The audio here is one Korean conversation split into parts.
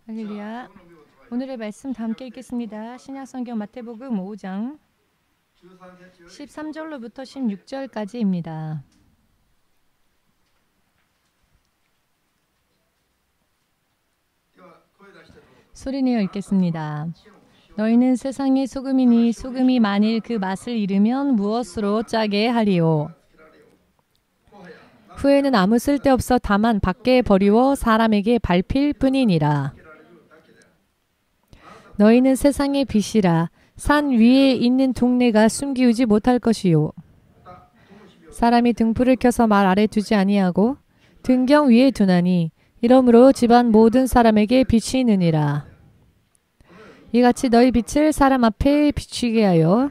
할렐루야. 오늘의 말씀 다 함께 읽겠습니다. 신약성경 마태복음 5장 13절로부터 16절까지입니다. 소리내어 읽겠습니다. 너희는 세상의 소금이니 소금이 만일 그 맛을 잃으면 무엇으로 짜게 하리요? 후에는 아무 쓸데없어 다만 밖에 버리워 사람에게 밟힐 뿐이니라. 너희는 세상의 빛이라. 산 위에 있는 동네가 숨기우지 못할 것이요. 사람이 등불을 켜서 말 아래 두지 아니하고 등경 위에 두나니 이러므로 집안 모든 사람에게 빛이 느니라. 이같이 너희 빛을 사람 앞에 비추게 하여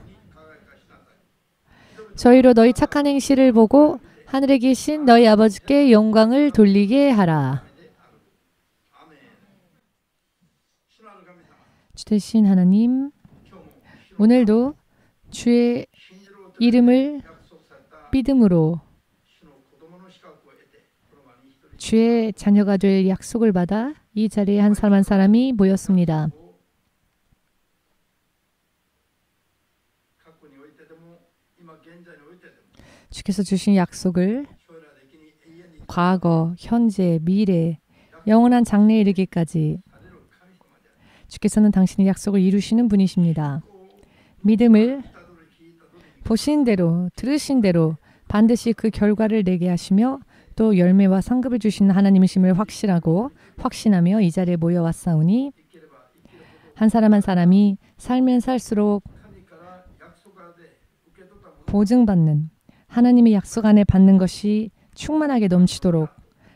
저희로 너희 착한 행실을 보고 하늘에 계신 너희 아버지께 영광을 돌리게 하라. 주 되신 하나님, 오늘도 주의 이름을 믿음으로 주의 자녀가 될 약속을 받아 이 자리에 한 사람 한 사람이 모였습니다. 주께서 주신 약속을 과거, 현재, 미래, 영원한 장래에 이르기까지 주께서는 당신의 약속을 이루시는 분이십니다. 믿음을 보신 대로, 들으신 대로 반드시 그 결과를 내게 하시며 또 열매와 상급을 주시는 하나님이심을 확신하며 이 자리에 모여왔사오니 한 사람 한 사람이 살면 살수록 보증받는 하나님의 약속 안에 받는 것이 충만하게 넘치도록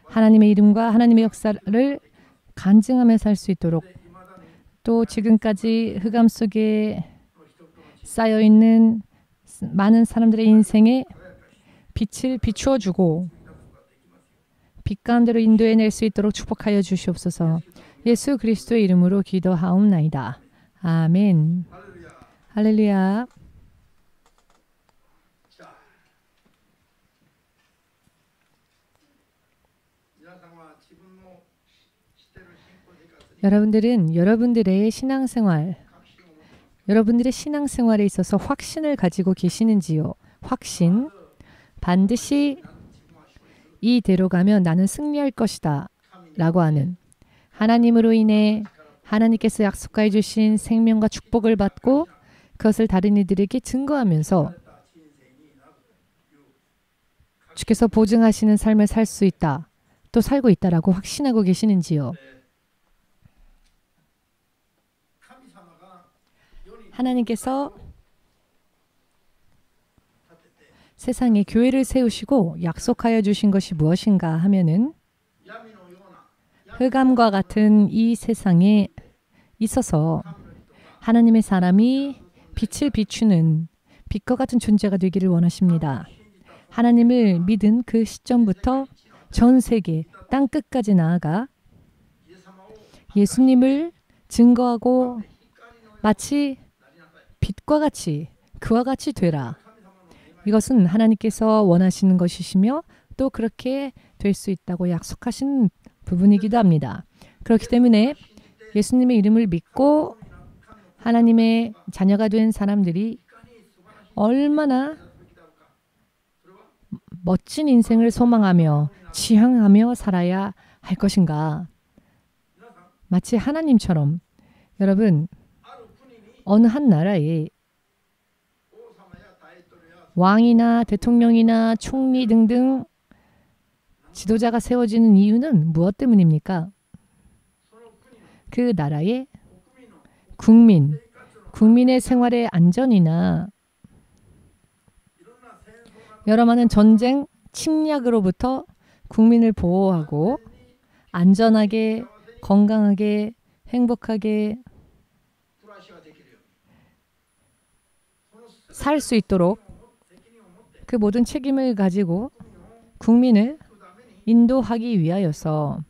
하나님의 이름과 하나님의 역사를 간증하며 살 수 있도록 또 지금까지 흑암 속에 쌓여있는 많은 사람들의 인생에 빛을 비추어주고 빛 가운데로 인도해낼 수 있도록 축복하여 주시옵소서. 예수 그리스도의 이름으로 기도하옵나이다. 아멘. 할렐루야. 여러분들은 여러분들의 신앙생활에 있어서 확신을 가지고 계시는지요? 확신, 반드시 이대로 가면 나는 승리할 것이다 라고 하는 하나님으로 인해 하나님께서 약속하여 주신 생명과 축복을 받고 그것을 다른 이들에게 증거하면서 주께서 보증하시는 삶을 살 수 있다, 또 살고 있다라고 확신하고 계시는지요? 하나님께서 세상에 교회를 세우시고 약속하여 주신 것이 무엇인가 하면은 흑암과 같은 이 세상에 있어서 하나님의 사람이 빛을 비추는 빛과 같은 존재가 되기를 원하십니다. 하나님을 믿은 그 시점부터 전 세계 땅끝까지 나아가 예수님을 증거하고 마치 빛과 같이 그와 같이 되라. 이것은 하나님께서 원하시는 것이시며 또 그렇게 될 수 있다고 약속하신 부분이기도 합니다. 그렇기 때문에 예수님의 이름을 믿고 하나님의 자녀가 된 사람들이 얼마나 멋진 인생을 소망하며 지향하며 살아야 할 것인가. 마치 하나님처럼 여러분 어느 한 나라에 왕이나 대통령이나 총리 등등 지도자가 세워지는 이유는 무엇 때문입니까? 그 나라의 국민의 생활의 안전이나 여러 많은 전쟁, 침략으로부터 국민을 보호하고 안전하게, 건강하게, 행복하게 살 수 있도록 그 모든 책임을 가지고 국민을 인도하기 위하여서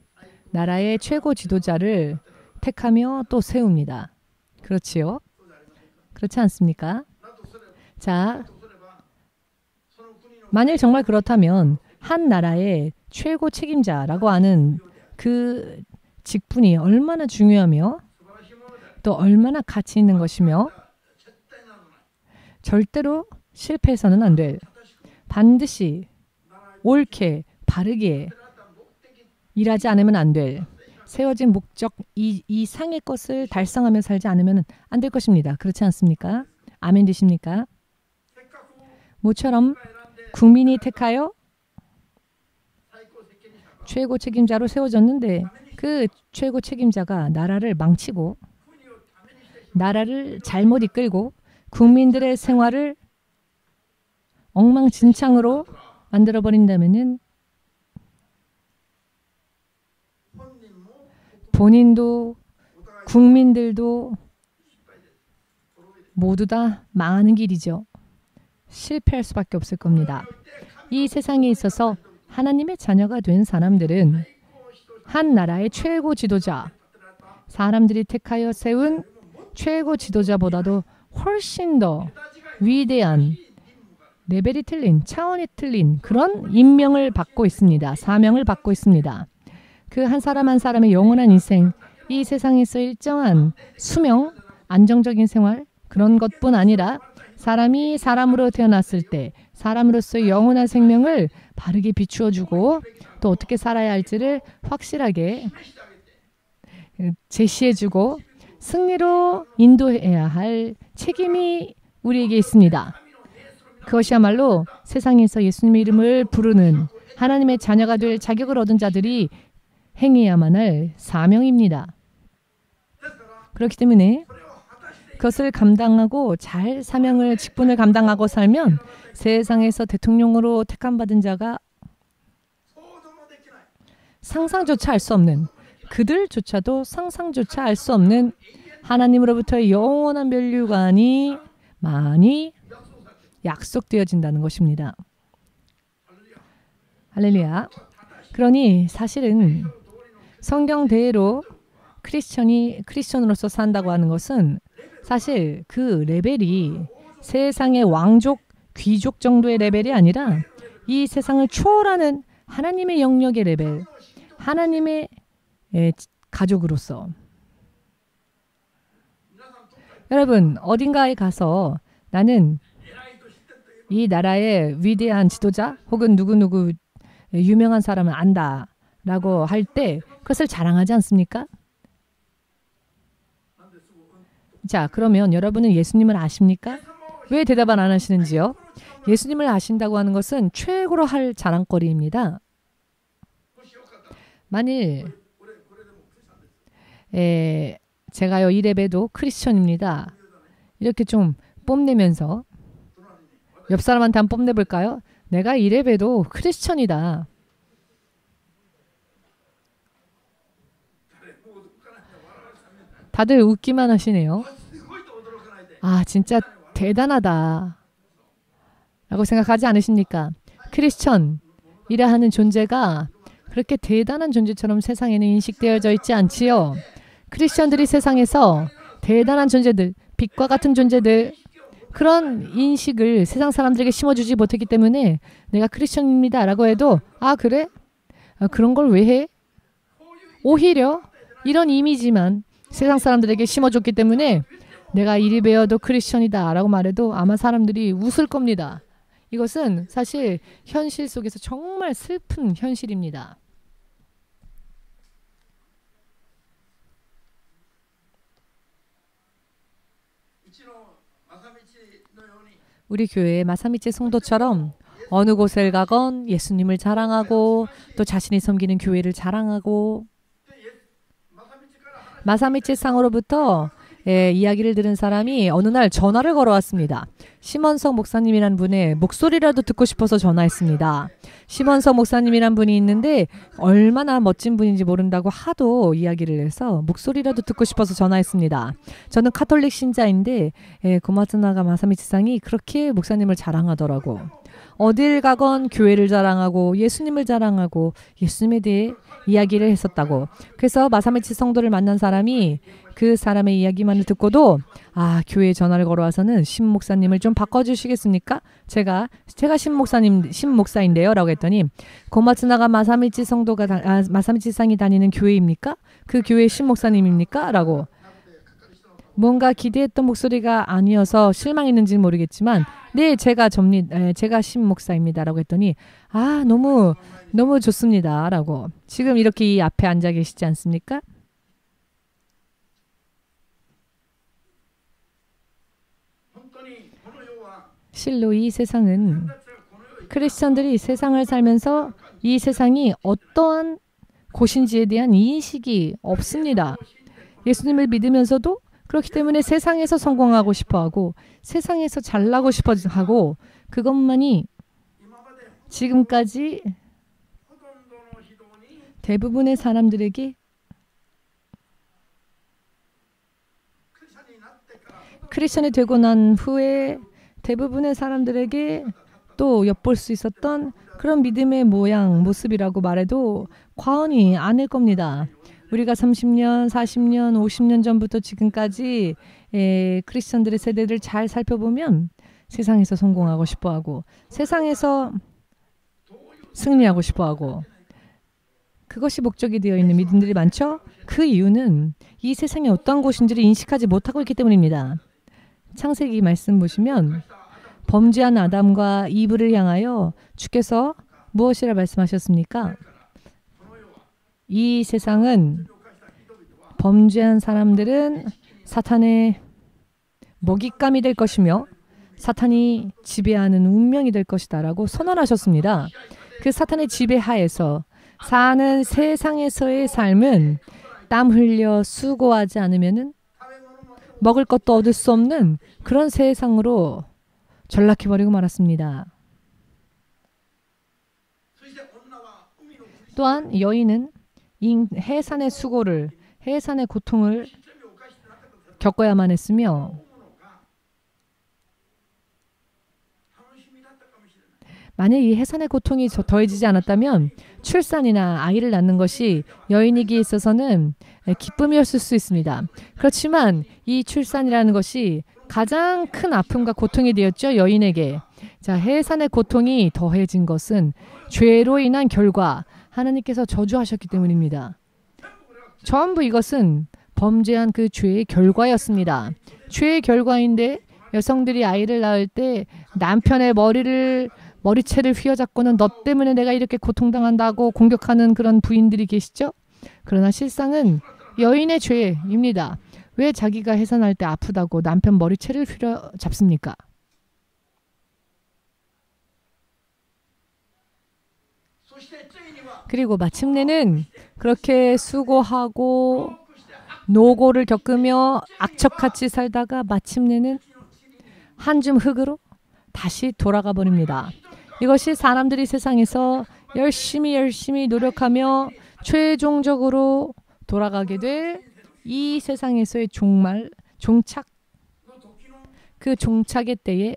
나라의 최고 지도자를 택하며 또 세웁니다. 그렇지요? 그렇지 않습니까? 자, 만일 정말 그렇다면 한 나라의 최고 책임자라고 하는 그 직분이 얼마나 중요하며 또 얼마나 가치 있는 것이며 절대로 실패해서는 안 될, 반드시 옳게 바르게 일하지 않으면 안 될, 세워진 목적 이상의 것을 달성하며 살지 않으면 안 될 것입니다. 그렇지 않습니까? 아멘 되십니까? 모처럼 국민이 택하여 최고 책임자로 세워졌는데 그 최고 책임자가 나라를 망치고 나라를 잘못 이끌고 국민들의 생활을 엉망진창으로 만들어버린다면은 본인도 국민들도 모두 다 망하는 길이죠. 실패할 수밖에 없을 겁니다. 이 세상에 있어서 하나님의 자녀가 된 사람들은 한 나라의 최고 지도자, 사람들이 택하여 세운 최고 지도자보다도 훨씬 더 위대한, 레벨이 틀린, 차원이 틀린 그런 임명을 받고 있습니다. 사명을 받고 있습니다. 그 한 사람 한 사람의 영원한 인생, 이 세상에서 일정한 수명, 안정적인 생활, 그런 것뿐 아니라 사람이 사람으로 태어났을 때 사람으로서의 영원한 생명을 바르게 비추어주고 또 어떻게 살아야 할지를 확실하게 제시해주고 승리로 인도해야 할 책임이 우리에게 있습니다. 그것이야말로 세상에서 예수님의 이름을 부르는 하나님의 자녀가 될 자격을 얻은 자들이 행해야만 할 사명입니다. 그렇기 때문에 그것을 감당하고 잘 사명을, 직분을 감당하고 살면 세상에서 대통령으로 택함받은 자가 상상조차 할 수 없는, 그들조차도 상상조차 알 수 없는 하나님으로부터의 영원한 면류관이 많이 약속되어진다는 것입니다. 할렐루야. 그러니 사실은 성경대로 크리스천으로서 산다고 하는 것은 사실 그 레벨이 세상의 왕족, 귀족 정도의 레벨이 아니라 이 세상을 초월하는 하나님의 영역의 레벨, 하나님의 가족으로서. 여러분, 어딘가에 가서 나는 이 나라의 위대한 지도자 혹은 누구누구 유명한 사람을 안다 라고 할 때 그것을 자랑하지 않습니까? 자, 그러면 여러분은 예수님을 아십니까? 왜 대답을 안 하시는지요? 예수님을 아신다고 하는 것은 최고로 할 자랑거리입니다. 만일 제가요 이래봬도 크리스천입니다. 이렇게 좀 뽐내면서 옆 사람한테 한번 뽐내볼까요? 내가 이래봬도 크리스천이다. 다들 웃기만 하시네요. 아, 진짜 대단하다 라고 생각하지 않으십니까? 크리스천이라 하는 존재가 그렇게 대단한 존재처럼 세상에는 인식되어져 있지 않지요. 크리스천들이 세상에서 대단한 존재들, 빛과 같은 존재들, 그런 인식을 세상 사람들에게 심어주지 못했기 때문에 내가 크리스천입니다 라고 해도 아 그래? 그런 걸 왜 해? 오히려 이런 이미지만 세상 사람들에게 심어줬기 때문에 내가 이리 배워도 크리스천이다 라고 말해도 아마 사람들이 웃을 겁니다. 이것은 사실 현실 속에서 정말 슬픈 현실입니다. 우리 교회의 마사미치 성도처럼 어느 곳을 가건 예수님을 자랑하고 또 자신이 섬기는 교회를 자랑하고 마사미치 상으로부터 이야기를 들은 사람이 어느 날 전화를 걸어왔습니다. 심원석 목사님이란 분의 목소리라도 듣고 싶어서 전화했습니다. 심원석 목사님이란 분이 있는데 얼마나 멋진 분인지 모른다고 하도 이야기를 해서 목소리라도 듣고 싶어서 전화했습니다. 저는 카톨릭 신자인데 고마츠나가 마사미치 상이 그렇게 목사님을 자랑하더라고. 어딜 가건 교회를 자랑하고 예수님을 자랑하고 예수님에 대해 이야기를 했었다고. 그래서 마사미치 성도를 만난 사람이 그 사람의 이야기만을 듣고도 아, 교회에 전화를 걸어와서는 신 목사님을 좀 바꿔주시겠습니까? 제가 신 목사인데요 라고 했더니 고마츠나가 마사미치 성도가 마사미치 상이 다니는 교회입니까? 그 교회 신목사님입니까? 라고. 뭔가 기대했던 목소리가 아니어서 실망했는지는 모르겠지만 네, 제가 신목사입니다. 라고 했더니 아, 너무 좋습니다. 라고. 지금 이렇게 이 앞에 앉아 계시지 않습니까? 실로 이 세상은 크리스천들이 세상을 살면서 이 세상이 어떠한 곳인지에 대한 인식이 없습니다. 예수님을 믿으면서도 그렇기 때문에 세상에서 성공하고 싶어하고 세상에서 잘나고 싶어하고 그것만이 지금까지 대부분의 사람들에게 크리스천이 되고 난 후에 대부분의 사람들에게 또 엿볼 수 있었던 그런 믿음의 모습이라고 말해도 과언이 아닐 겁니다. 우리가 30년, 40년, 50년 전부터 지금까지 크리스천들의 세대를 잘 살펴보면 세상에서 성공하고 싶어하고 세상에서 승리하고 싶어하고 그것이 목적이 되어 있는 믿음들이 많죠? 그 이유는 이 세상이 어떠한 곳인지를 인식하지 못하고 있기 때문입니다. 창세기 말씀 보시면 범죄한 아담과 이브를 향하여 주께서 무엇이라 말씀하셨습니까? 이 세상은 범죄한 사람들은 사탄의 먹잇감이 될 것이며 사탄이 지배하는 운명이 될 것이다 라고 선언하셨습니다. 그 사탄의 지배하에서 사는 세상에서의 삶은 땀 흘려 수고하지 않으면 먹을 것도 얻을 수 없는 그런 세상으로 전락해버리고 말았습니다. 또한 여인은 해산의 수고를, 해산의 고통을 겪어야만 했으며 만약 이 해산의 고통이 더해지지 않았다면 출산이나 아이를 낳는 것이 여인에게 있어서는 기쁨이었을 수 있습니다. 그렇지만 이 출산이라는 것이 가장 큰 아픔과 고통이 되었죠. 여인에게. 자, 해산의 고통이 더해진 것은 죄로 인한 결과, 하나님께서 저주하셨기 때문입니다. 전부 이것은 범죄한 그 죄의 결과였습니다. 죄의 결과인데 여성들이 아이를 낳을 때 남편의 머리채를 휘어잡고는 너 때문에 내가 이렇게 고통당한다고 공격하는 그런 부인들이 계시죠? 그러나 실상은 여인의 죄입니다. 왜 자기가 해산할 때 아프다고 남편 머리채를 휘어잡습니까? 그리고 마침내는 그렇게 수고하고 노고를 겪으며 악척같이 살다가 마침내는 한 줌 흙으로 다시 돌아가 버립니다. 이것이 사람들이 세상에서 열심히 노력하며 최종적으로 돌아가게 될 이 세상에서의 종착, 그 종착의 때의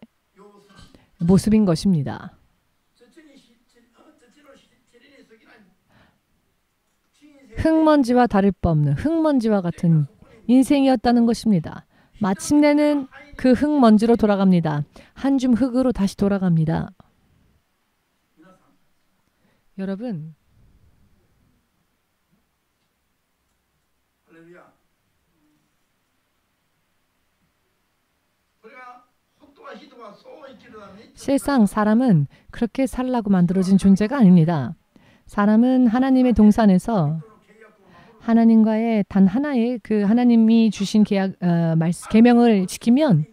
모습인 것입니다. 흙먼지와 다를 바 없는 흙먼지와 같은 인생이었다는 것입니다. 마침내는 그 흙먼지로 돌아갑니다. 한 줌 흙으로 다시 돌아갑니다. 여러분, 세상 사람은 그렇게 살라고 만들어진 존재가 아닙니다. 사람은 하나님의 동산에서 하나님과의 단 하나의 그 하나님이 주신 계명을 지키면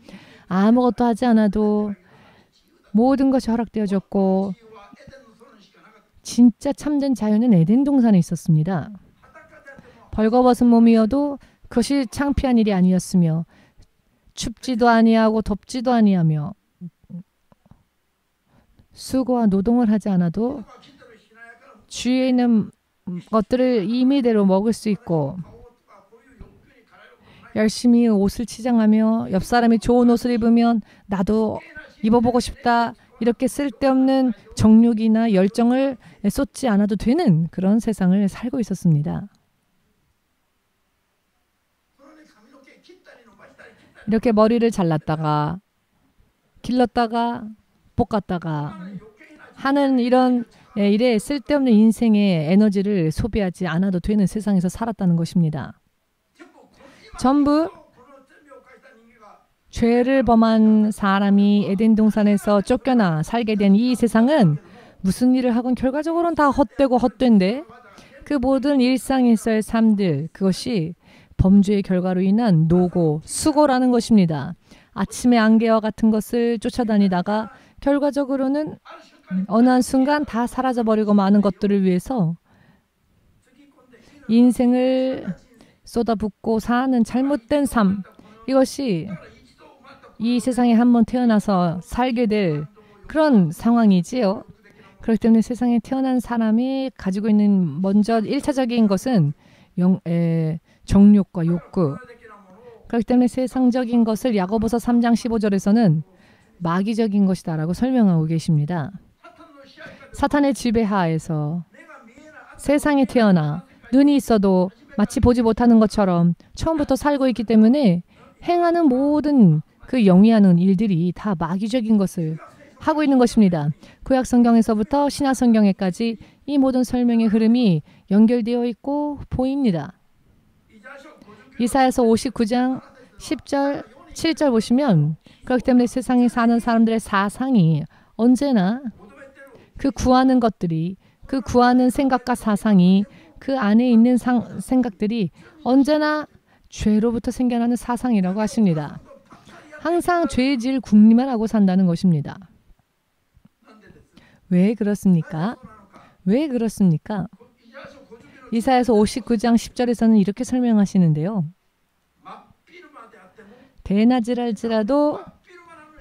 아무것도 하지 않아도 모든 것이 허락되어졌고 진짜 참된 자유는 에덴 동산에 있었습니다. 벌거벗은 몸이어도 그것이 창피한 일이 아니었으며 춥지도 아니하고 덥지도 아니하며 수고와 노동을 하지 않아도 주위에 있는 것들을 임의대로 먹을 수 있고 열심히 옷을 치장하며 옆 사람이 좋은 옷을 입으면 나도 입어보고 싶다 이렇게 쓸데없는 정욕이나 열정을 쏟지 않아도 되는 그런 세상을 살고 있었습니다. 이렇게 머리를 잘랐다가 길렀다가 볶았다가 하는 이런 일에 쓸데없는 인생의 에너지를 소비하지 않아도 되는 세상에서 살았다는 것입니다. 전부 죄를 범한 사람이 에덴 동산에서 쫓겨나 살게 된 이 세상은 무슨 일을 하건 결과적으로는 다 헛되고 헛된데 그 모든 일상에서의 삶들, 그것이 범죄의 결과로 인한 노고, 수고라는 것입니다. 아침의 안개와 같은 것을 쫓아다니다가 결과적으로는 어느 한순간 다 사라져버리고 마는 것들을 위해서 인생을 쏟아붓고 사는 잘못된 삶, 이것이 이 세상에 한번 태어나서 살게 될 그런 상황이지요. 그렇기 때문에 세상에 태어난 사람이 가지고 있는 먼저 1차적인 것은 정욕과 욕구. 그렇기 때문에 세상적인 것을 야고보서 3장 15절에서는 마귀적인 것이다라고 설명하고 계십니다. 사탄의 지배하에서 세상에 태어나 눈이 있어도 마치 보지 못하는 것처럼 처음부터 살고 있기 때문에 행하는 모든 그 영위하는 일들이 다 마귀적인 것을 하고 있는 것입니다. 구약 성경에서부터 신약 성경에까지 이 모든 설명의 흐름이 연결되어 있고 보입니다. 이사야서 59장 10절, 7절 보시면 그렇기 때문에 세상에 사는 사람들의 사상이 언제나 그 구하는 것들이, 그 구하는 생각과 사상이, 그 안에 있는 생각들이 언제나 죄로부터 생겨나는 사상이라고 하십니다. 항상 죄질 궁리만 하고 산다는 것입니다. 왜 그렇습니까? 왜 그렇습니까? 이사야서 59장 10절에서는 이렇게 설명하시는데요. 대낮이랄지라도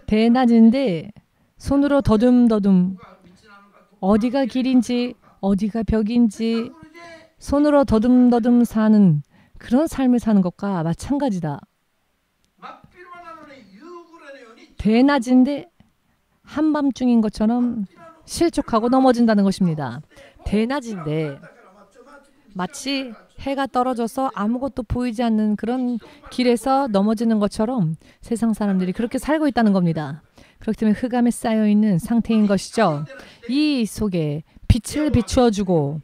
대낮인데 손으로 더듬더듬 어디가 길인지 어디가 벽인지 손으로 더듬더듬 사는 그런 삶을 사는 것과 마찬가지다. 대낮인데 한밤중인 것처럼 실족하고 넘어진다는 것입니다. 대낮인데 마치 해가 떨어져서 아무것도 보이지 않는 그런 길에서 넘어지는 것처럼 세상 사람들이 그렇게 살고 있다는 겁니다. 그렇기 때문에 흑암에 쌓여있는 상태인 것이죠. 이 속에 빛을 비추어주고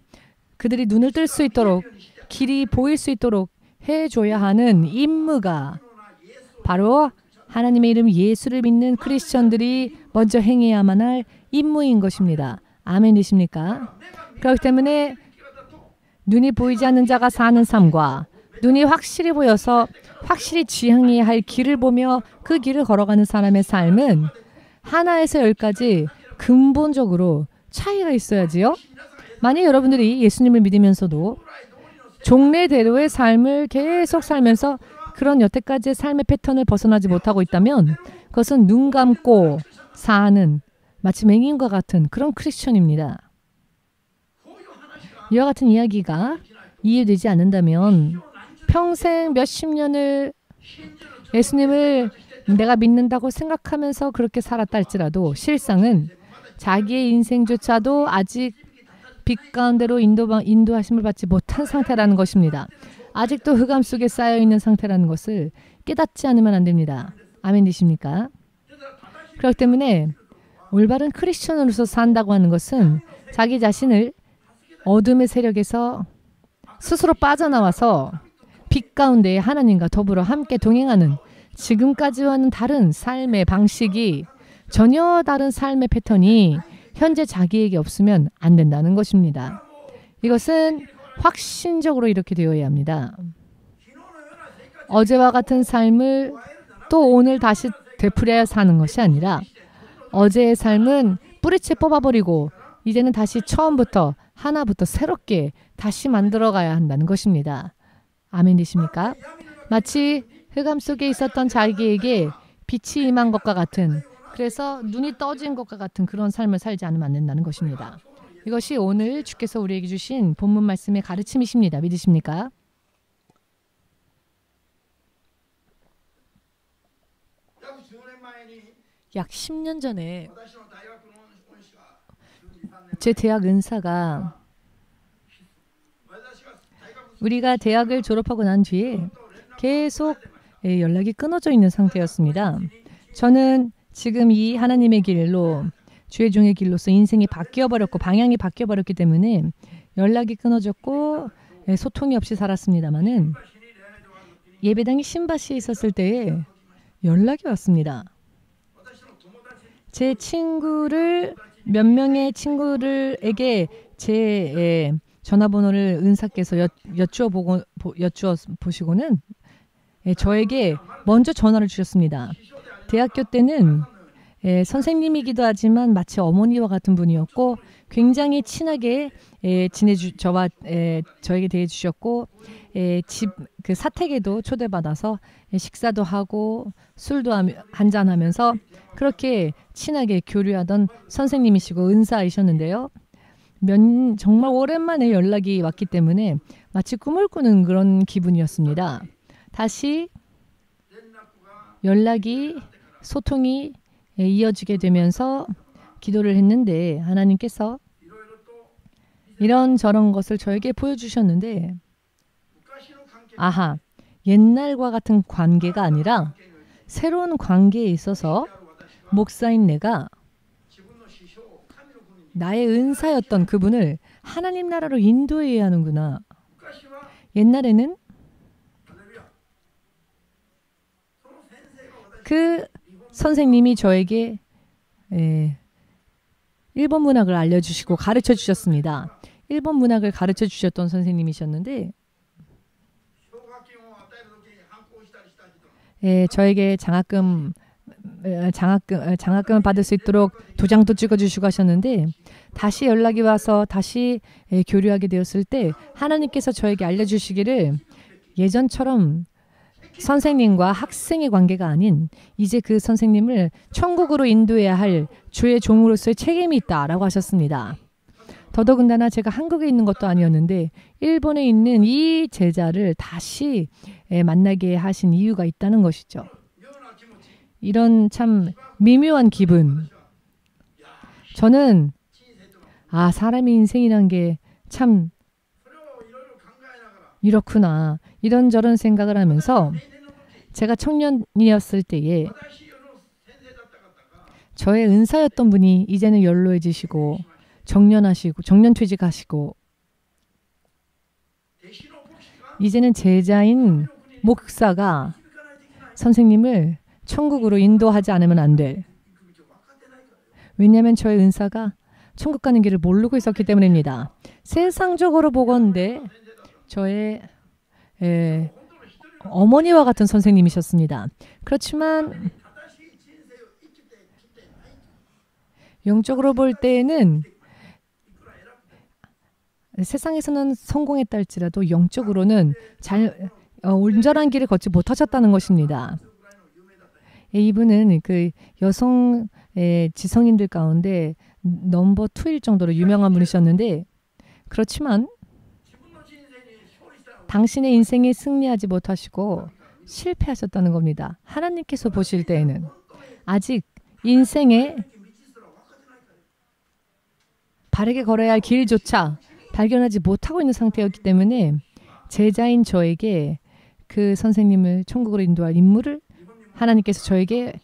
그들이 눈을 뜰 수 있도록 길이 보일 수 있도록 해줘야 하는 임무가 바로 하나님의 이름 예수를 믿는 크리스천들이 먼저 행해야만 할 임무인 것입니다. 아멘이십니까? 그렇기 때문에 눈이 보이지 않는 자가 사는 삶과 눈이 확실히 보여서 확실히 지향해야 할 길을 보며 그 길을 걸어가는 사람의 삶은 하나에서 열까지 근본적으로 차이가 있어야지요. 만약 여러분들이 예수님을 믿으면서도 종래대로의 삶을 계속 살면서 그런 여태까지의 삶의 패턴을 벗어나지 못하고 있다면 그것은 눈 감고 사는 마치 맹인과 같은 그런 크리스천입니다. 이와 같은 이야기가 이해되지 않는다면 평생 몇십 년을 예수님을 내가 믿는다고 생각하면서 그렇게 살았다 할지라도 실상은 자기의 인생조차도 아직 빛 가운데로 인도하심을 받지 못한 상태라는 것입니다. 아직도 흑암 속에 쌓여있는 상태라는 것을 깨닫지 않으면 안 됩니다. 아멘 되십니까? 그렇기 때문에 올바른 크리스천으로서 산다고 하는 것은 자기 자신을 어둠의 세력에서 스스로 빠져나와서 빛 가운데 하나님과 더불어 함께 동행하는 지금까지와는 다른 삶의 방식이 전혀 다른 삶의 패턴이 현재 자기에게 없으면 안 된다는 것입니다. 이것은 확신적으로 이렇게 되어야 합니다. 어제와 같은 삶을 또 오늘 다시 되풀이하여 사는 것이 아니라 어제의 삶은 뿌리채 뽑아버리고 이제는 다시 처음부터 하나부터 새롭게 다시 만들어가야 한다는 것입니다. 아멘 되십니까? 마치 흑암 속에 있었던 자기에게 빛이 임한 것과 같은 그래서 눈이 떠진 것과 같은 그런 삶을 살지 않으면 안 된다는 것입니다. 이것이 오늘 주께서 우리에게 주신 본문 말씀의 가르침이십니다. 믿으십니까? 약 10년 전에 제 대학 은사가 우리가 대학을 졸업하고 난 뒤에 계속 연락이 끊어져 있는 상태였습니다. 저는 지금 이 하나님의 길로 주의 종의 길로서 인생이 바뀌어버렸고 방향이 바뀌어버렸기 때문에 연락이 끊어졌고 소통이 없이 살았습니다마는 예배당이 신바시에 있었을 때에 연락이 왔습니다. 제 친구를 몇 명의 친구들에게 제 전화번호를 은사께서 여쭈어 보시고는 저에게 먼저 전화를 주셨습니다. 대학교 때는 선생님이기도 하지만 마치 어머니와 같은 분이었고 굉장히 친하게 저에게 대해주셨고 그 사택에도 초대받아서 식사도 하고 술도 한잔하면서 그렇게 친하게 교류하던 선생님이시고 은사이셨는데요. 정말 오랜만에 연락이 왔기 때문에 마치 꿈을 꾸는 그런 기분이었습니다. 다시 연락이 소통이 이어지게 되면서 기도를 했는데 하나님께서 이런저런 것을 저에게 보여주셨는데 아하, 옛날과 같은 관계가 아니라 새로운 관계에 있어서 목사인 내가 나의 은사였던 그분을 하나님 나라로 인도해야 하는구나. 옛날에는 그 선생님이 저에게 일본 문학을 알려주시고 가르쳐 주셨습니다. 일본 문학을 가르쳐 주셨던 선생님이셨는데 저에게 장학금을 받을 수 있도록 도장도 찍어주시고 하셨는데 다시 연락이 와서 다시 교류하게 되었을 때 하나님께서 저에게 알려주시기를 예전처럼 선생님과 학생의 관계가 아닌 이제 그 선생님을 천국으로 인도해야 할 주의 종으로서의 책임이 있다라고 하셨습니다. 더더군다나 제가 한국에 있는 것도 아니었는데 일본에 있는 이 제자를 다시 만나게 하신 이유가 있다는 것이죠. 이런 참 미묘한 기분. 저는 사람의 인생이란 게 참 이렇구나. 이런저런 생각을 하면서 제가 청년이었을 때에 저의 은사였던 분이 이제는 연로해지시고 정년퇴직하시고 이제는 제자인 목사가 선생님을 천국으로 인도하지 않으면 안 될. 왜냐하면 저의 은사가 천국 가는 길을 모르고 있었기 때문입니다. 세상적으로 보건대 저의 어머니와 같은 선생님이셨습니다. 그렇지만 영적으로 볼 때에는 세상에서는 성공했다 할지라도 영적으로는 온전한 길을 걷지 못하셨다는 것입니다. 이분은 그 여성 지성인들 가운데 넘버 2일 정도로 유명한 분이셨는데 그렇지만 당신의 인생에 승리하지 못하시고 실패하셨다는 겁니다. 하나님께서 보실 때에는 아직 인생에 바르게 걸어야 할 길조차 발견하지 못하고 있는 상태였기 때문에 제자인 저에게 그 선생님을 천국으로 인도할 임무를 하나님께서 저에게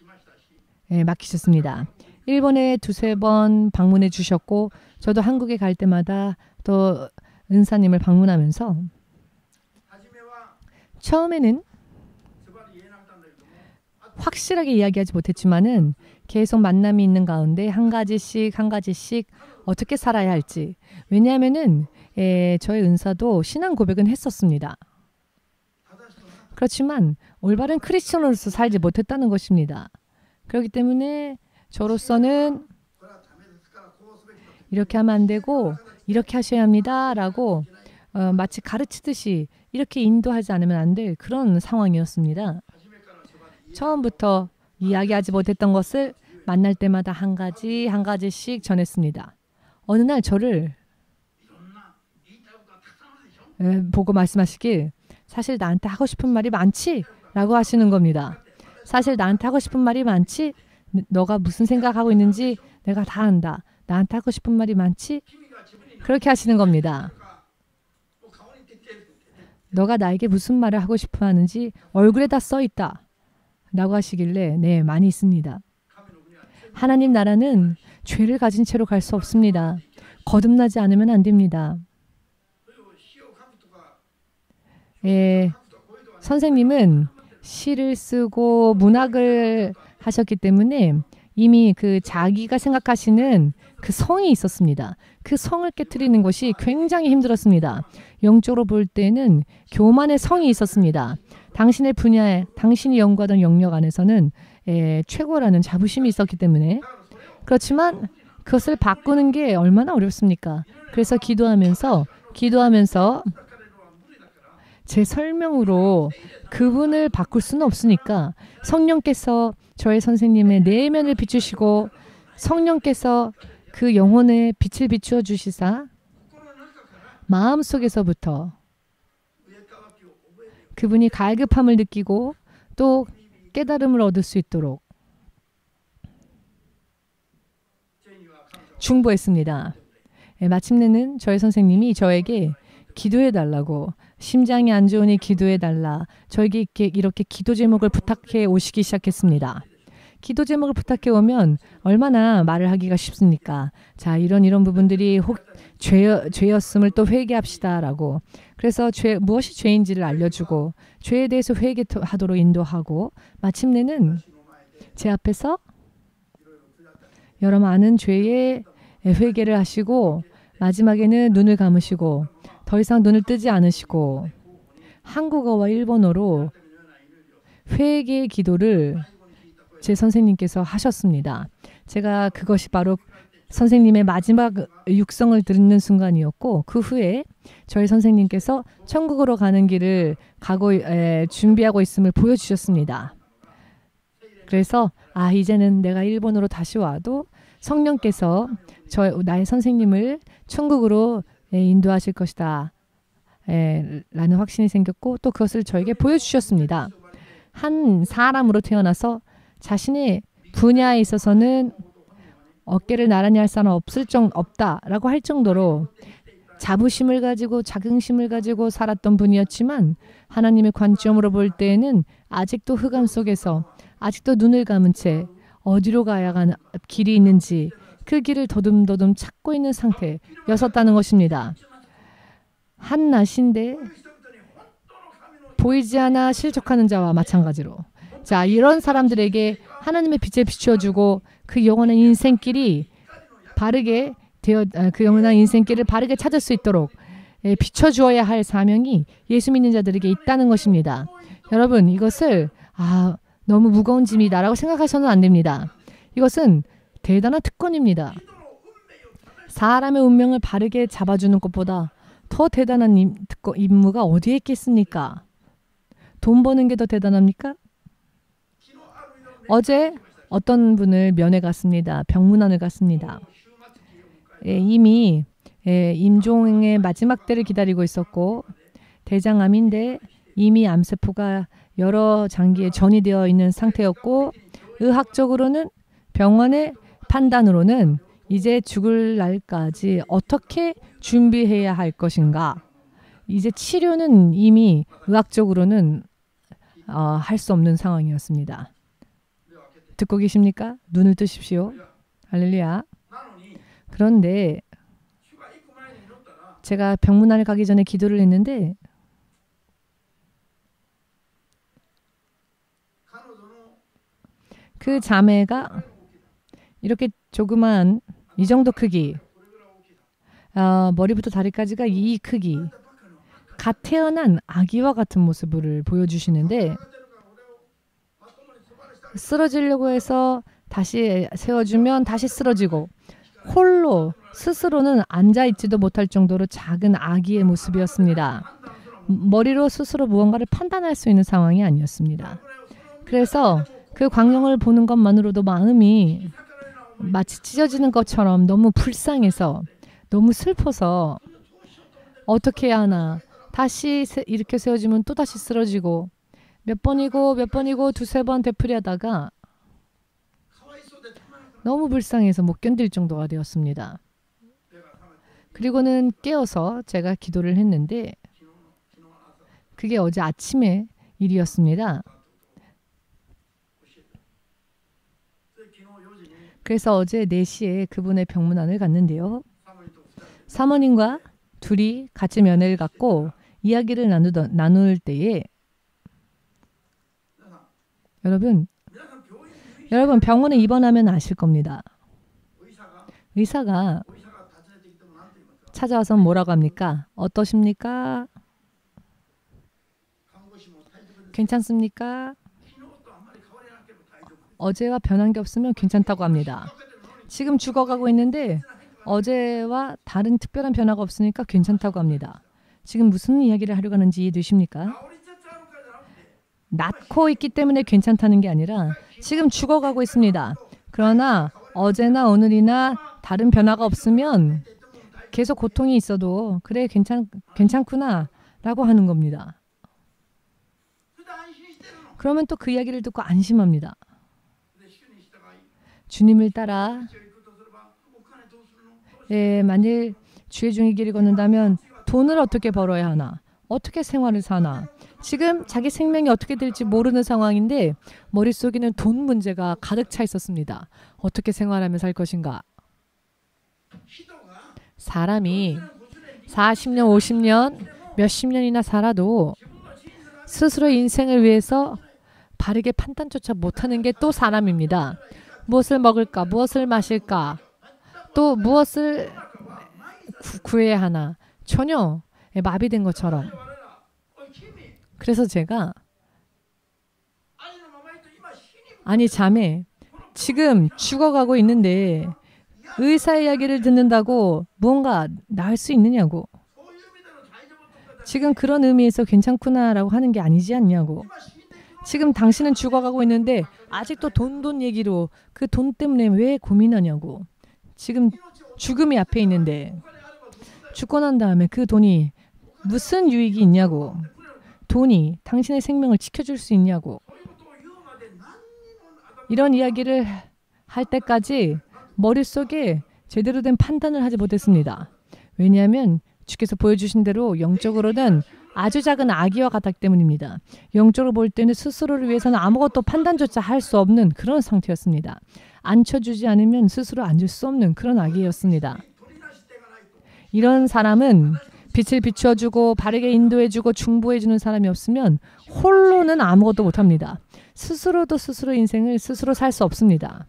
맡기셨습니다. 일본에 2-3번 방문해 주셨고 저도 한국에 갈 때마다 또 은사님을 방문하면서 처음에는 확실하게 이야기하지 못했지만은 계속 만남이 있는 가운데 한 가지씩 어떻게 살아야 할지. 왜냐하면은 저의 은사도 신앙 고백은 했었습니다. 그렇지만 올바른 크리스천으로서 살지 못했다는 것입니다. 그렇기 때문에 저로서는 이렇게 하면 안 되고 이렇게 하셔야 합니다 라고 마치 가르치듯이 이렇게 인도하지 않으면 안 될 그런 상황이었습니다. 처음부터 이야기하지 못했던 것을 만날 때마다 한 가지씩 전했습니다. 어느 날 저를 보고 말씀하시길 사실 나한테 하고 싶은 말이 많지? 라고 하시는 겁니다. 사실 나한테 하고 싶은 말이 많지? 너가 무슨 생각하고 있는지 내가 다 안다. 나한테 하고 싶은 말이 많지? 그렇게 하시는 겁니다. 너가 나에게 무슨 말을 하고 싶어 하는지 얼굴에 다 써 있다. 라고 하시길래 네, 많이 있습니다. 하나님 나라는 죄를 가진 채로 갈 수 없습니다. 거듭나지 않으면 안 됩니다. 예, 선생님은 시를 쓰고 문학을 하셨기 때문에 이미 그 자기가 생각하시는 그 성이 있었습니다. 그 성을 깨트리는 것이 굉장히 힘들었습니다. 영적으로 볼 때는 교만의 성이 있었습니다. 당신의 분야에 당신이 연구하던 영역 안에서는 최고라는 자부심이 있었기 때문에 그렇지만 그것을 바꾸는 게 얼마나 어렵습니까? 그래서 기도하면서 제 설명으로 그분을 바꿀 수는 없으니까 성령께서 저의 선생님의 내면을 비추시고 성령께서 그 영혼의 빛을 비추어 주시사 마음속에서부터 그분이 갈급함을 느끼고 또 깨달음을 얻을 수 있도록 중보했습니다. 마침내는 저희 선생님이 저에게 기도해달라고 심장이 안 좋으니 기도해달라 저에게 이렇게 기도 제목을 부탁해 오시기 시작했습니다. 기도 제목을 부탁해 오면 얼마나 말을 하기가 쉽습니까? 자, 이런 부분들이 혹 죄였음을 또 회개합시다라고. 그래서 무엇이 죄인지를 알려주고 죄에 대해서 회개하도록 인도하고 마침내는 제 앞에서 여러 많은 죄의 회개를 하시고 마지막에는 눈을 감으시고 더 이상 눈을 뜨지 않으시고 한국어와 일본어로 회개의 기도를 제 선생님께서 하셨습니다. 제가 그것이 바로 선생님의 마지막 육성을 듣는 순간이었고 그 후에 저희 선생님께서 천국으로 가는 길을 준비하고 있음을 보여주셨습니다. 그래서 이제는 내가 일본으로 다시 와도 성령께서 나의 선생님을 천국으로 인도하실 것이다 라는 확신이 생겼고 또 그것을 저에게 보여주셨습니다. 한 사람으로 태어나서 자신의 분야에 있어서는 어깨를 나란히 할 사람 없다라고 할 정도로 자부심을 가지고 자긍심을 가지고 살았던 분이었지만 하나님의 관점으로 볼 때에는 아직도 흑암 속에서 아직도 눈을 감은 채 어디로 가야 하는 길이 있는지 그 길을 더듬더듬 찾고 있는 상태였었다는 것입니다. 한낮인데 보이지 않아 실족하는 자와 마찬가지로 자, 이런 사람들에게 하나님의 빛을 비추어주고 그 영원한 인생길을 바르게 찾을 수 있도록 비춰주어야 할 사명이 예수 믿는 자들에게 있다는 것입니다. 여러분, 이것을 너무 무거운 짐이다라고 생각하셔는 안 됩니다. 이것은 대단한 특권입니다. 사람의 운명을 바르게 잡아주는 것보다 더 대단한 임무가 어디에 있겠습니까? 돈 버는 게 더 대단합니까? 어제 어떤 분을 면회 갔습니다. 병문안을 갔습니다. 이미 임종의 마지막 때를 기다리고 있었고 대장암인데 이미 암세포가 여러 장기에 전이되어 있는 상태였고 의학적으로는 병원의 판단으로는 이제 죽을 날까지 어떻게 준비해야 할 것인가. 이제 치료는 이미 의학적으로는 할 수 없는 상황이었습니다. 듣고 계십니까? 눈을 뜨십시오. 할렐루야. 그런데 제가 병문안을 가기 전에 기도를 했는데 그 자매가 이렇게 조그만 이 정도 크기 머리부터 다리까지가 이 크기 갓 태어난 아기와 같은 모습을 보여주시는데 쓰러지려고 해서 다시 세워주면 다시 쓰러지고 홀로 스스로는 앉아있지도 못할 정도로 작은 아기의 모습이었습니다. 머리로 스스로 무언가를 판단할 수 있는 상황이 아니었습니다. 그래서 그 광경을 보는 것만으로도 마음이 마치 찢어지는 것처럼 너무 불쌍해서 너무 슬퍼서 어떻게 해야 하나 다시 이렇게 세워지면 또 다시 쓰러지고 몇 번이고 두세 번 되풀이하다가 너무 불쌍해서 못 견딜 정도가 되었습니다. 그리고는 깨어서 제가 기도를 했는데 그게 어제 아침의 일이었습니다. 그래서 어제 4시에 그분의 병문안을 갔는데요. 사모님과 둘이 같이 면회를 갔고 이야기를 나눌 때에 여러분 병원에 입원하면 아실 겁니다. 의사가 찾아와서 뭐라고 합니까? 어떠십니까? 괜찮습니까? 어제와 변한 게 없으면 괜찮다고 합니다. 지금 죽어가고 있는데 어제와 다른 특별한 변화가 없으니까 괜찮다고 합니다. 지금 무슨 이야기를 하려고 하는지 이해되십니까? 낫고 있기 때문에 괜찮다는 게 아니라 지금 죽어가고 있습니다. 그러나 어제나 오늘이나 다른 변화가 없으면 계속 고통이 있어도 그래 괜찮구나 라고 하는 겁니다. 그러면 또 그 이야기를 듣고 안심합니다. 주님을 따라 만일 주의 종이 길을 걷는다면 돈을 어떻게 벌어야 하나? 어떻게 생활을 사나? 지금 자기 생명이 어떻게 될지 모르는 상황인데 머릿속에는 돈 문제가 가득 차 있었습니다. 어떻게 생활하며 살 것인가? 사람이 40년, 50년, 몇십 년이나 살아도 스스로의 인생을 위해서 바르게 판단조차 못하는 게 또 사람입니다. 무엇을 먹을까? 무엇을 마실까? 또 무엇을 구해야 하나? 전혀 마비된 것처럼. 그래서 제가 아니 자매 지금 죽어가고 있는데 의사 이야기를 듣는다고 무언가 나을 수 있느냐고. 지금 그런 의미에서 괜찮구나라고 하는 게 아니지 않냐고. 지금 당신은 죽어가고 있는데 아직도 돈 얘기로 그 돈 때문에 왜 고민하냐고. 지금 죽음이 앞에 있는데 죽고 난 다음에 그 돈이 무슨 유익이 있냐고. 돈이 당신의 생명을 지켜줄 수 있냐고. 이런 이야기를 할 때까지 머릿속에 제대로 된 판단을 하지 못했습니다. 왜냐하면 주께서 보여주신 대로 영적으로는 아주 작은 아기와 같았기 때문입니다. 영적으로 볼 때는 스스로를 위해서는 아무것도 판단조차 할 수 없는 그런 상태였습니다. 앉혀주지 않으면 스스로 앉을 수 없는 그런 아기였습니다. 이런 사람은 빛을 비추어주고 바르게 인도해주고 중보해주는 사람이 없으면 홀로는 아무것도 못합니다. 스스로도 스스로 인생을 스스로 살 수 없습니다.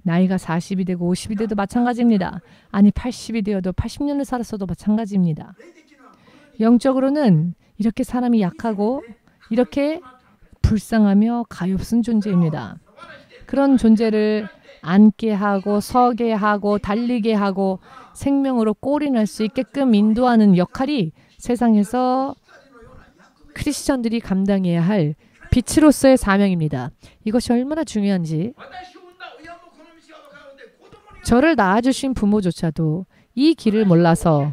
나이가 40이 되고 50이 돼도 마찬가지입니다. 아니 80이 되어도 80년을 살았어도 마찬가지입니다. 영적으로는 이렇게 사람이 약하고 이렇게 불쌍하며 가엾은 존재입니다. 그런 존재를 앉게 하고 서게 하고 달리게 하고 생명으로 꼴이 날 수 있게끔 인도하는 역할이 세상에서 크리스천들이 감당해야 할 빛으로서의 사명입니다. 이것이 얼마나 중요한지 저를 낳아주신 부모조차도 이 길을 몰라서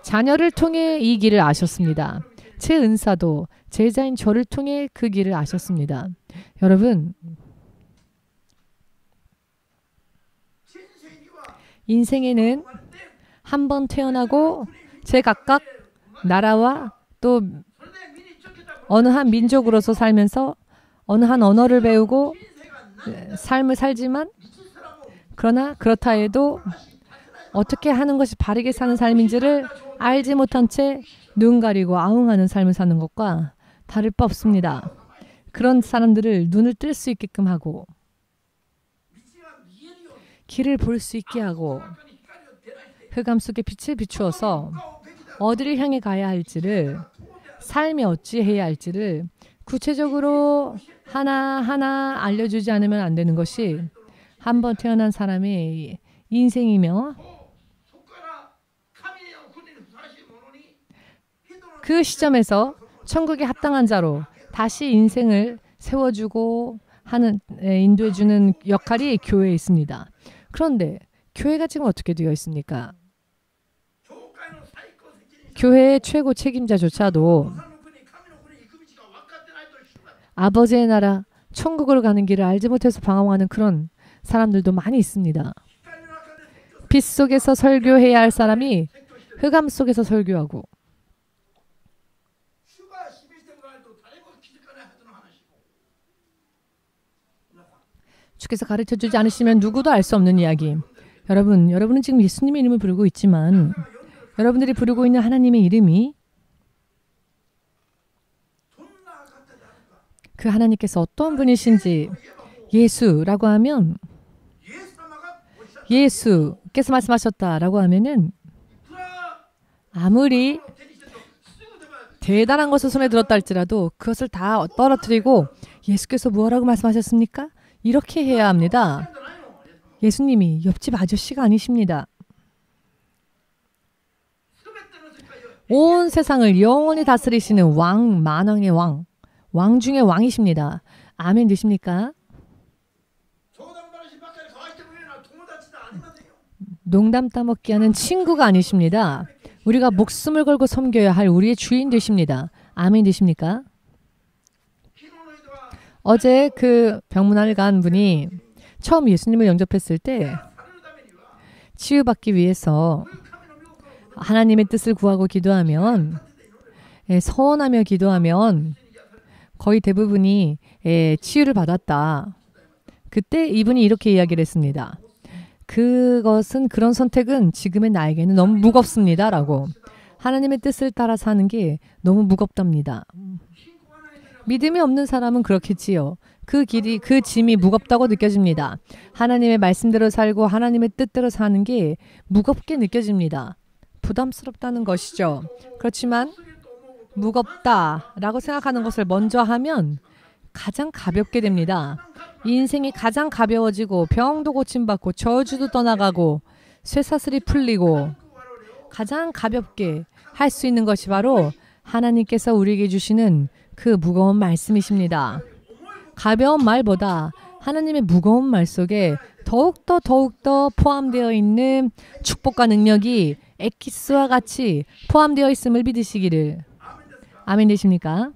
자녀를 통해 이 길을 아셨습니다. 제 은사도 제자인 저를 통해 그 길을 아셨습니다. 여러분, 인생에는 한 번 태어나고 제각각 나라와 또 어느 한 민족으로서 살면서 어느 한 언어를 배우고 삶을 살지만 그러나 그렇다 해도 어떻게 하는 것이 바르게 사는 삶인지를 알지 못한 채 눈 가리고 아웅하는 삶을 사는 것과 다를 바 없습니다. 그런 사람들을 눈을 뜰 수 있게끔 하고 길을 볼 수 있게 하고 흑암 속에 빛을 비추어서 어디를 향해 가야 할지를 삶이 어찌해야 할지를 구체적으로 하나하나 알려주지 않으면 안 되는 것이 한 번 태어난 사람의 인생이며 그 시점에서 천국에 합당한 자로 다시 인생을 세워주고 하는 인도해주는 역할이 교회에 있습니다. 그런데 교회가 지금 어떻게 되어 있습니까? 교회의 최고 책임자조차도 아버지의 나라 천국으로 가는 길을 알지 못해서 방황하는 그런 사람들도 많이 있습니다. 빛 속에서 설교해야 할 사람이 흑암 속에서 설교하고 주께서 가르쳐주지 않으시면 누구도 알 수 없는 이야기. 여러분은 지금 예수님의 이름을 부르고 있지만 여러분들이 부르고 있는 하나님의 이름이 그 하나님께서 어떤 분이신지 예수라고 하면 예수께서 말씀하셨다라고 하면은 아무리 대단한 것을 손에 들었다 할지라도 그것을 다 떨어뜨리고 예수께서 무엇라고 말씀하셨습니까? 이렇게 해야 합니다. 예수님이 옆집 아저씨가 아니십니다. 온 세상을 영원히 다스리시는 왕, 만왕의 왕, 왕 중의 왕이십니다. 아멘 되십니까? 농담 따먹기 하는 친구가 아니십니다. 우리가 목숨을 걸고 섬겨야 할 우리의 주인 되십니다. 아멘 되십니까? 어제 그 병문안을 간 분이 처음 예수님을 영접했을 때 치유받기 위해서 하나님의 뜻을 구하고 기도하면 서원하며 기도하면 거의 대부분이 치유를 받았다. 그때 이분이 이렇게 이야기를 했습니다. 그런 선택은 지금의 나에게는 너무 무겁습니다. 라고. 하나님의 뜻을 따라 사는 게 너무 무겁답니다. 믿음이 없는 사람은 그렇겠지요. 그 길이, 그 짐이 무겁다고 느껴집니다. 하나님의 말씀대로 살고 하나님의 뜻대로 사는 게 무겁게 느껴집니다. 부담스럽다는 것이죠. 그렇지만 무겁다라고 생각하는 것을 먼저 하면 가장 가볍게 됩니다. 인생이 가장 가벼워지고 병도 고침받고 저주도 떠나가고 쇠사슬이 풀리고 가장 가볍게 할 수 있는 것이 바로 하나님께서 우리에게 주시는 그 무거운 말씀이십니다. 가벼운 말보다 하나님의 무거운 말 속에 더욱더 포함되어 있는 축복과 능력이 엑기스와 같이 포함되어 있음을 믿으시기를. 아멘 되십니까?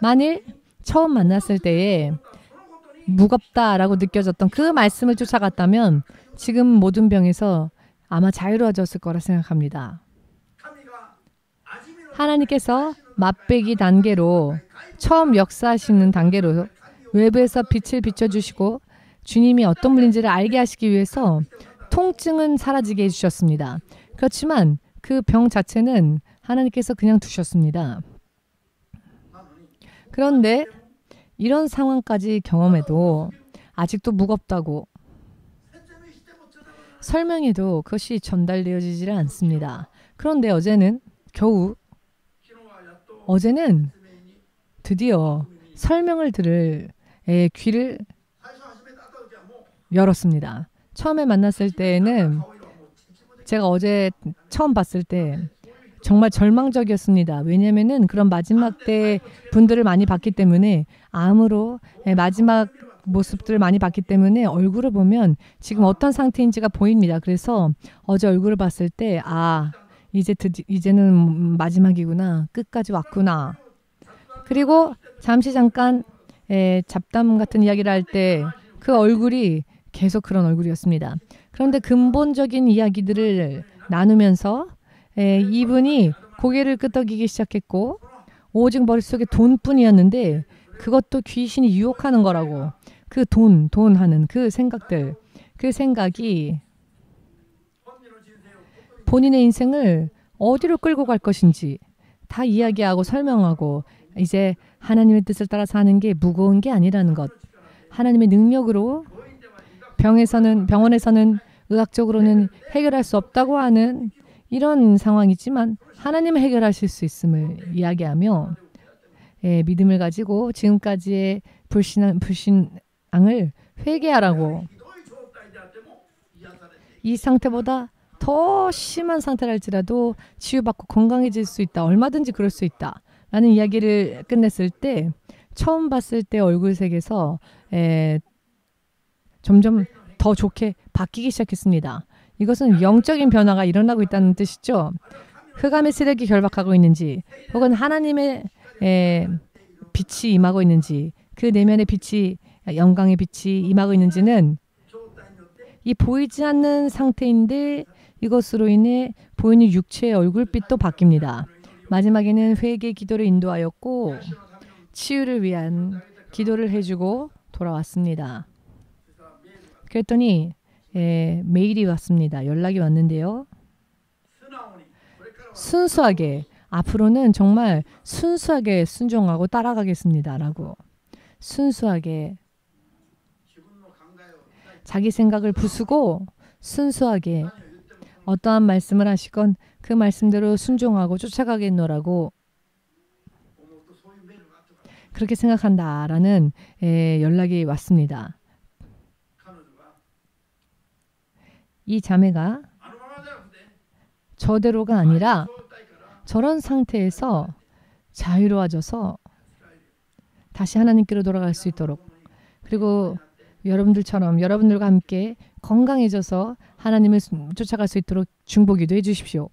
만일 처음 만났을 때에 무겁다라고 느껴졌던 그 말씀을 쫓아갔다면 지금 모든 병에서 아마 자유로워졌을 거라 생각합니다. 하나님께서 맛배기 단계로 처음 역사하시는 단계로 외부에서 빛을 비춰주시고 주님이 어떤 분인지를 알게 하시기 위해서 통증은 사라지게 해주셨습니다. 그렇지만 그 병 자체는 하나님께서 그냥 두셨습니다. 그런데 이런 상황까지 경험해도 아직도 무겁다고 설명해도 그것이 전달되어지지를 않습니다. 그런데 어제는 드디어 설명을 들을 귀를 열었습니다. 처음에 만났을 때는 제가 어제 처음 봤을 때 정말 절망적이었습니다. 왜냐하면은 그런 마지막 때 분들을 많이 봤기 때문에 암으로 마지막 모습들을 많이 봤기 때문에 얼굴을 보면 지금 어떤 상태인지가 보입니다. 그래서 어제 얼굴을 봤을 때 이제는 마지막이구나. 끝까지 왔구나. 그리고 잠깐 잡담 같은 이야기를 할 때 그 얼굴이 계속 그런 얼굴이었습니다. 그런데 근본적인 이야기들을 나누면서 이분이 고개를 끄덕이기 시작했고 오직 머릿속에 돈뿐이었는데 그것도 귀신이 유혹하는 거라고. 그 돈 하는 그 생각들. 그 생각이 본인의 인생을 어디로 끌고 갈 것인지 다 이야기하고 설명하고 이제 하나님의 뜻을 따라 사는 게 무거운 게 아니라는 것. 하나님의 능력으로 병원에서는 의학적으로는 해결할 수 없다고 하는 이런 상황이지만 하나님은 해결하실 수 있음을 이야기하며 믿음을 가지고 지금까지의 불신앙을 회개하라고. 이 상태보다 더 심한 상태랄지라도 치유받고 건강해질 수 있다. 얼마든지 그럴 수 있다. 라는 이야기를 끝냈을 때 처음 봤을 때 얼굴색에서 점점 더 좋게 바뀌기 시작했습니다. 이것은 영적인 변화가 일어나고 있다는 뜻이죠. 흑암의 세력이 결박하고 있는지 혹은 하나님의 빛이 임하고 있는지 그 내면의 빛이 영광의 빛이 임하고 있는지는 이 보이지 않는 상태인데 이것으로 인해 보이는 육체의 얼굴빛도 바뀝니다. 마지막에는 회개 기도를 인도하였고 치유를 위한 기도를 해주고 돌아왔습니다. 그랬더니 메일이 왔습니다. 연락이 왔는데요. 순수하게 앞으로는 정말 순수하게 순종하고 따라가겠습니다. 라고 순수하게 자기 생각을 부수고 순수하게 어떠한 말씀을 하시건 그 말씀대로 순종하고 쫓아가겠노라고 그렇게 생각한다라는 연락이 왔습니다. 이 자매가 저대로가 아니라 저런 상태에서 자유로워져서 다시 하나님께로 돌아갈 수 있도록 그리고 여러분들처럼 여러분들과 함께 건강해져서 하나님을 쫓아갈 수 있도록 중보기도 해주십시오.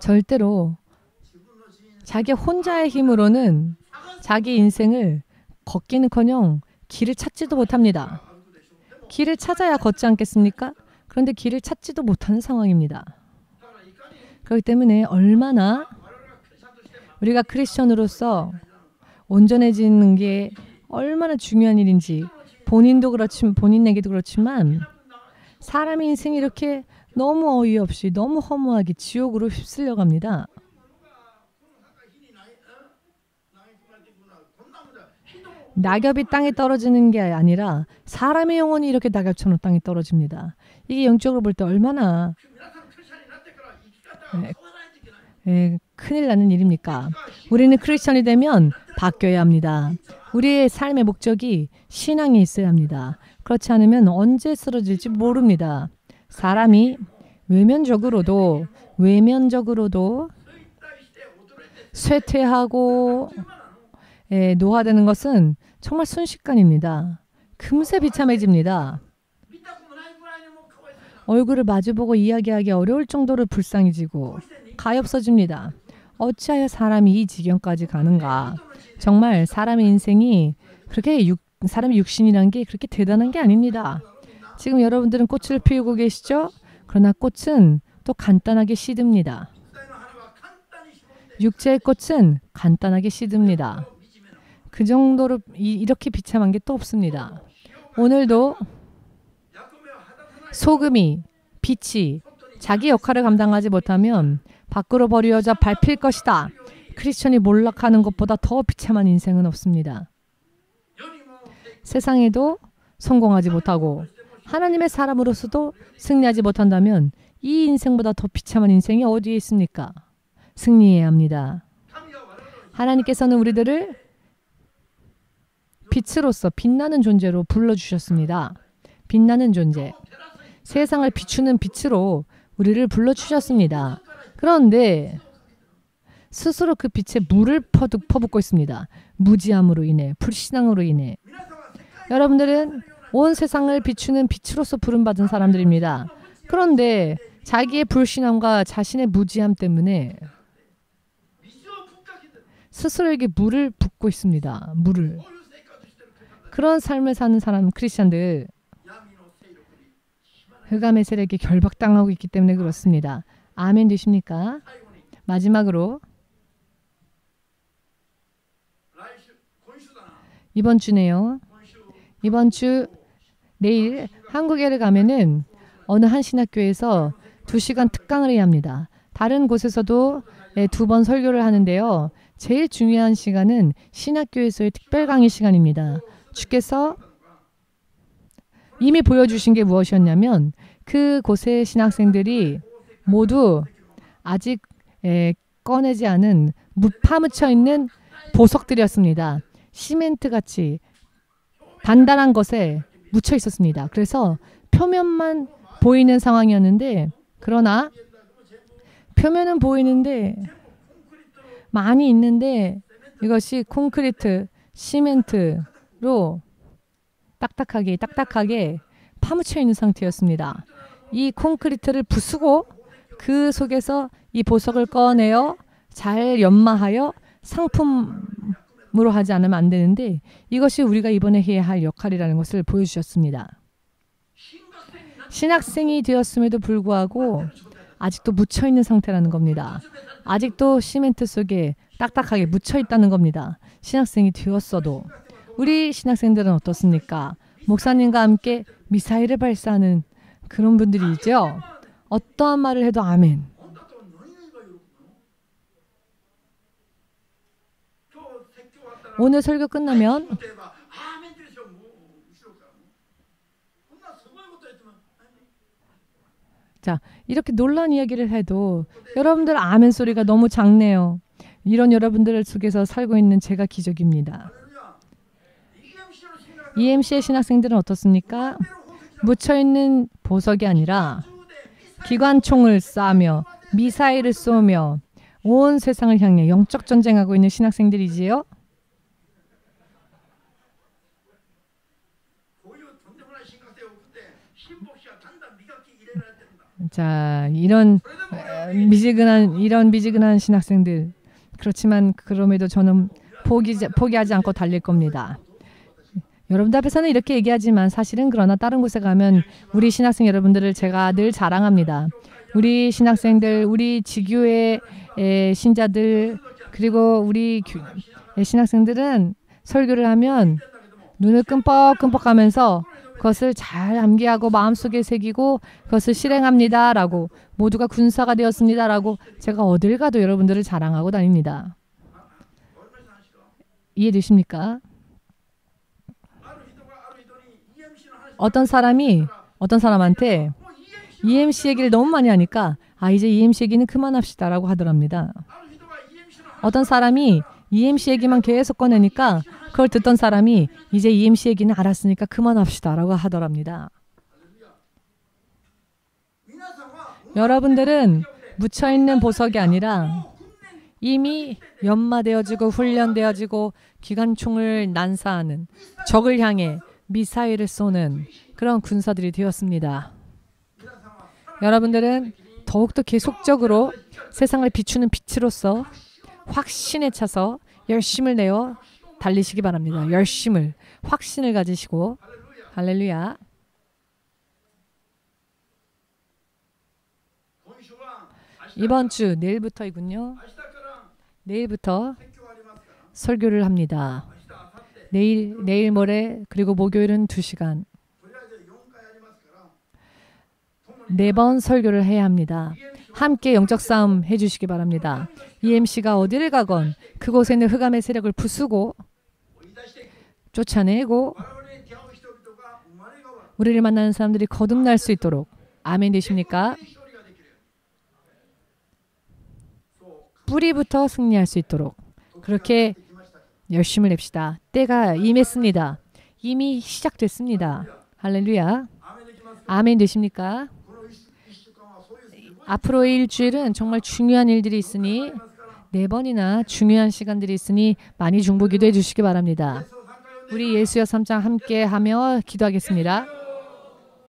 절대로 자기 혼자의 힘으로는 자기 인생을 걷기는커녕 길을 찾지도 못합니다. 길을 찾아야 걷지 않겠습니까? 그런데 길을 찾지도 못하는 상황입니다. 그렇기 때문에 얼마나 우리가 크리스천으로서 온전해지는 게 얼마나 중요한 일인지 본인도 그렇지만 본인에게도 그렇지만 사람의 인생이 이렇게 너무 어이없이 너무 허무하게 지옥으로 휩쓸려 갑니다. 낙엽이 땅에 떨어지는 게 아니라 사람의 영혼이 이렇게 낙엽처럼 땅에 떨어집니다. 이게 영적으로 볼 때 얼마나 큰일 나는 일입니까? 우리는 크리스천이 되면 바뀌어야 합니다. 우리의 삶의 목적이 신앙에 있어야 합니다. 그렇지 않으면 언제 쓰러질지 모릅니다. 사람이 외면적으로도 쇠퇴하고 노화되는 것은 정말 순식간입니다. 금세 비참해집니다. 얼굴을 마주보고 이야기하기 어려울 정도로 불쌍해지고 가엾어집니다. 어찌하여 사람이 이 지경까지 가는가. 정말 사람의 인생이 그렇게 사람의 육신이란 게 그렇게 대단한 게 아닙니다. 지금 여러분들은 꽃을 피우고 계시죠? 그러나 꽃은 또 간단하게 시듭니다. 육체의 꽃은 간단하게 시듭니다. 그 정도로 이렇게 비참한 게 또 없습니다. 오늘도 소금이, 빛이 자기 역할을 감당하지 못하면 밖으로 버려져 밟힐 것이다. 크리스천이 몰락하는 것보다 더 비참한 인생은 없습니다. 세상에도 성공하지 못하고 하나님의 사람으로서도 승리하지 못한다면 이 인생보다 더 비참한 인생이 어디에 있습니까? 승리해야 합니다. 하나님께서는 우리들을 빛으로서 빛나는 존재로 불러주셨습니다. 빛나는 존재. 세상을 비추는 빛으로 우리를 불러주셨습니다. 그런데 스스로 그 빛에 물을 퍼붓고 있습니다. 무지함으로 인해, 불신앙으로 인해. 여러분들은 온 세상을 비추는 빛으로서 부름받은 사람들입니다. 그런데 자기의 불신함과 자신의 무지함 때문에 스스로에게 물을 붓고 있습니다. 물을. 그런 삶을 사는 사람, 크리스찬들 흑암의 세력에 결박당하고 있기 때문에 그렇습니다. 아멘 되십니까? 마지막으로 이번 주네요. 이번 주 내일 한국에를 가면은 어느 한 신학교에서 2시간 특강을 해야 합니다. 다른 곳에서도 2번 설교를 하는데요. 제일 중요한 시간은 신학교에서의 특별 강의 시간입니다. 주께서 이미 보여주신 게 무엇이었냐면 그곳의 신학생들이 모두 아직 꺼내지 않은 파묻혀 있는 보석들이었습니다. 시멘트같이 단단한 것에 묻혀 있었습니다. 그래서 표면만 보이는 상황이었는데 그러나 표면은 보이는데 많이 있는데 이것이 콘크리트, 시멘트로 딱딱하게 파묻혀 있는 상태였습니다. 이 콘크리트를 부수고 그 속에서 이 보석을 꺼내어 잘 연마하여 상품으로 하지 않으면 안 되는데 이것이 우리가 이번에 해야 할 역할이라는 것을 보여주셨습니다. 신학생이 되었음에도 불구하고 아직도 묻혀있는 상태라는 겁니다. 아직도 시멘트 속에 딱딱하게 묻혀있다는 겁니다. 신학생이 되었어도. 우리 신학생들은 어떻습니까? 목사님과 함께 미사일을 발사하는 그런 분들이 있죠. 어떠한 말을 해도 아멘. 오늘 설교 끝나면 자, 이렇게 놀라운 이야기를 해도 여러분들 아멘 소리가 너무 작네요. 이런 여러분들 속에서 살고 있는 제가 기적입니다. EMC의 신학생들은 어떻습니까? 묻혀있는 보석이 아니라 기관총을 쏴며 미사일을 쏘며 온 세상을 향해 영적 전쟁하고 있는 신학생들이지요. 자, 이런 미지근한 신학생들, 그렇지만 그럼에도 저는 포기하지 않고 달릴 겁니다. 여러분들 앞에서는 이렇게 얘기하지만 사실은 그러나 다른 곳에 가면 우리 신학생 여러분들을 제가 늘 자랑합니다. 우리 신학생들, 우리 지교의 신자들, 그리고 우리 신학생들은 설교를 하면 눈을 끔뻑끔뻑하면서 그것을 잘 암기하고 마음속에 새기고 그것을 실행합니다 라고, 모두가 군사가 되었습니다 라고 제가 어딜 가도 여러분들을 자랑하고 다닙니다. 이해되십니까? 어떤 사람한테 EMC 얘기를 너무 많이 하니까 이제 EMC 얘기는 그만합시다 라고 하더랍니다. 어떤 사람이 EMC 얘기만 계속 꺼내니까 그걸 듣던 사람이 이제 EMC 얘기는 알았으니까 그만합시다 라고 하더랍니다. 여러분들은 묻혀있는 보석이 아니라 이미 연마되어지고 훈련되어지고 기관총을 난사하는, 적을 향해 미사일을 쏘는 그런 군사들이 되었습니다. 여러분들은 더욱더 계속적으로 세상을 비추는 빛으로서 확신에 차서 열심을 내어 달리시기 바랍니다. 확신을 가지시고. 할렐루야. 이번 주 내일부터이군요. 내일부터 설교를 합니다. 내일 모레 그리고 목요일은 2시간. 4번 설교를 해야 합니다. 함께 영적 싸움 해주시기 바랍니다. EMC가 어디를 가건 그곳에 있는 흑암의 세력을 부수고 쫓아내고 우리를 만나는 사람들이 거듭날 수 있도록. 아멘 되십니까? 뿌리부터 승리할 수 있도록 그렇게 열심을 냅시다. 때가 임했습니다. 이미 시작됐습니다. 할렐루야. 아멘 되십니까? 앞으로의 일주일은 정말 중요한 일들이 있으니 4번이나 중요한 시간들이 있으니 많이 중보 기도해 주시기 바랍니다. 우리 예수여 3장 함께 하며 기도하겠습니다.